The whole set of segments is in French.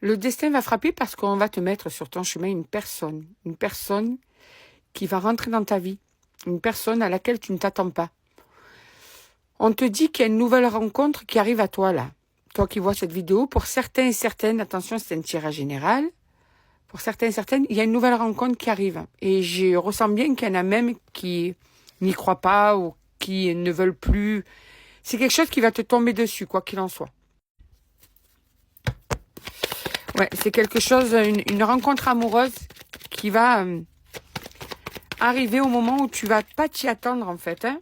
Le destin va frapper parce qu'on va te mettre sur ton chemin une personne qui va rentrer dans ta vie, une personne à laquelle tu ne t'attends pas. On te dit qu'il y a une nouvelle rencontre qui arrive à toi là. Toi qui vois cette vidéo, pour certains et certaines, attention, c'est un tirage général, pour certains et certaines, il y a une nouvelle rencontre qui arrive. Et je ressens bien qu'il y en a même qui n'y croient pas ou qui ne veulent plus. C'est quelque chose qui va te tomber dessus, quoi qu'il en soit. Ouais, c'est quelque chose, une rencontre amoureuse qui va arriver au moment où tu vas pas t'y attendre en fait. Hein.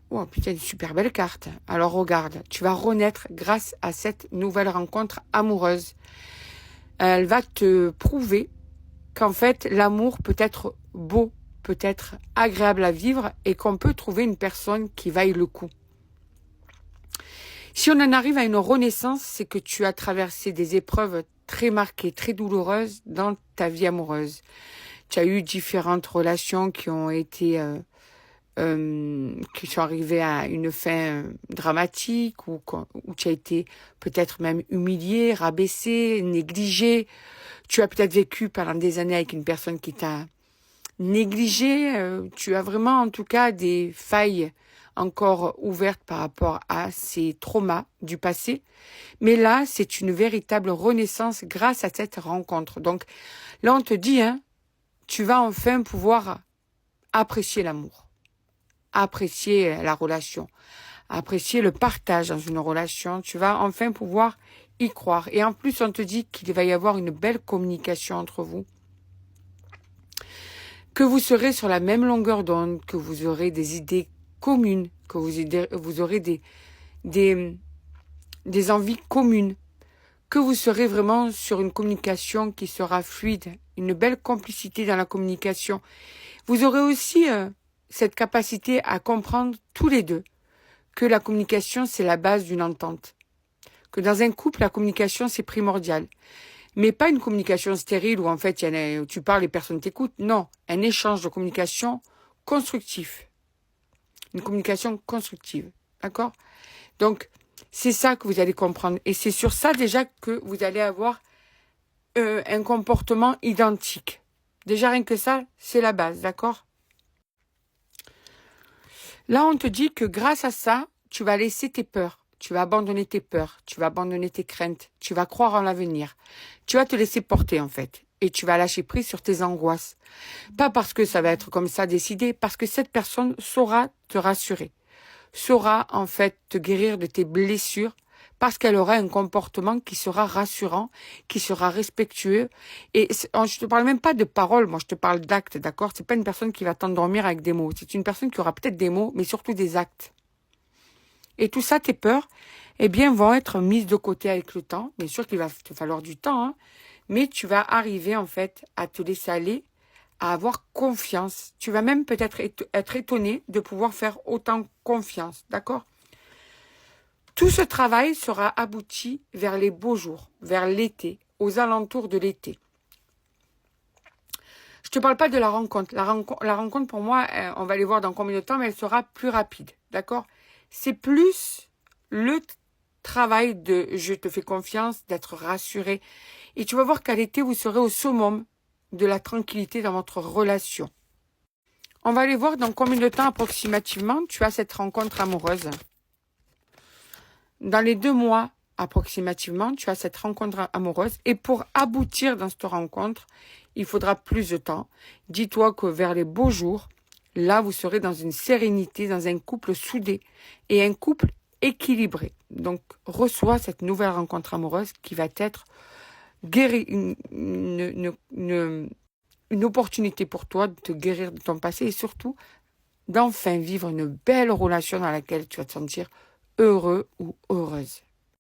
Oh putain, une super belle carte. Alors regarde, tu vas renaître grâce à cette nouvelle rencontre amoureuse. Elle va te prouver qu'en fait, l'amour peut être beau, peut être agréable à vivre et qu'on peut trouver une personne qui vaille le coup. Si on en arrive à une renaissance, c'est que tu as traversé des épreuves très marquées, très douloureuses dans ta vie amoureuse. Tu as eu différentes relations qui ont été, qui sont arrivées à une fin dramatique ou tu as été peut-être même humilié, rabaissé, négligé. Tu as peut-être vécu pendant des années avec une personne qui t'a négligé. Tu as vraiment en tout cas des failles encore ouvertes par rapport à ces traumas du passé. Mais là, c'est une véritable renaissance grâce à cette rencontre. Donc là, on te dit, hein, tu vas enfin pouvoir apprécier l'amour, apprécier la relation, apprécier le partage dans une relation. Tu vas enfin pouvoir y croire. Et en plus, on te dit qu'il va y avoir une belle communication entre vous, que vous serez sur la même longueur d'onde, que vous aurez des idées communes, que vous aurez des envies communes, que vous serez vraiment sur une communication qui sera fluide, une belle complicité dans la communication. Vous aurez aussi cette capacité à comprendre tous les deux que la communication, c'est la base d'une entente. Que dans un couple, la communication, c'est primordial. Mais pas une communication stérile où en fait tu parles et personne t'écoute. Non, un échange de communication constructif. Une communication constructive. D'accord? Donc, c'est ça que vous allez comprendre. Et c'est sur ça déjà que vous allez avoir un comportement identique. Déjà rien que ça, c'est la base. D'accord? Là, on te dit que grâce à ça, tu vas laisser tes peurs. Tu vas abandonner tes peurs, tu vas abandonner tes craintes, tu vas croire en l'avenir. Tu vas te laisser porter en fait et tu vas lâcher prise sur tes angoisses. Pas parce que ça va être comme ça décidé, parce que cette personne saura te rassurer, saura en fait te guérir de tes blessures, parce qu'elle aura un comportement qui sera rassurant, qui sera respectueux. Et je te parle même pas de paroles, moi je te parle d'actes, d'accord? C'est pas une personne qui va t'endormir avec des mots. C'est une personne qui aura peut-être des mots, mais surtout des actes. Et tout ça, tes peurs, eh bien, vont être mises de côté avec le temps. Bien sûr qu'il va te falloir du temps, hein, mais tu vas arriver, en fait, à te laisser aller, à avoir confiance. Tu vas même peut-être être étonné de pouvoir faire autant confiance, d'accord? Tout ce travail sera abouti vers les beaux jours, vers l'été, aux alentours de l'été. Je te parle pas de la rencontre. La rencontre, pour moi, on va aller voir dans combien de temps, mais elle sera plus rapide, d'accord? C'est plus le travail de « je te fais confiance », d'être rassuré. Et tu vas voir qu'à l'été, vous serez au summum de la tranquillité dans votre relation. On va aller voir dans combien de temps approximativement tu as cette rencontre amoureuse. Dans les 2 mois approximativement, tu as cette rencontre amoureuse. Et pour aboutir dans cette rencontre, il faudra plus de temps. Dis-toi que vers les beaux jours, là, vous serez dans une sérénité, dans un couple soudé et un couple équilibré. Donc, reçois cette nouvelle rencontre amoureuse qui va être une opportunité pour toi de te guérir de ton passé et surtout d'enfin vivre une belle relation dans laquelle tu vas te sentir heureux ou heureuse.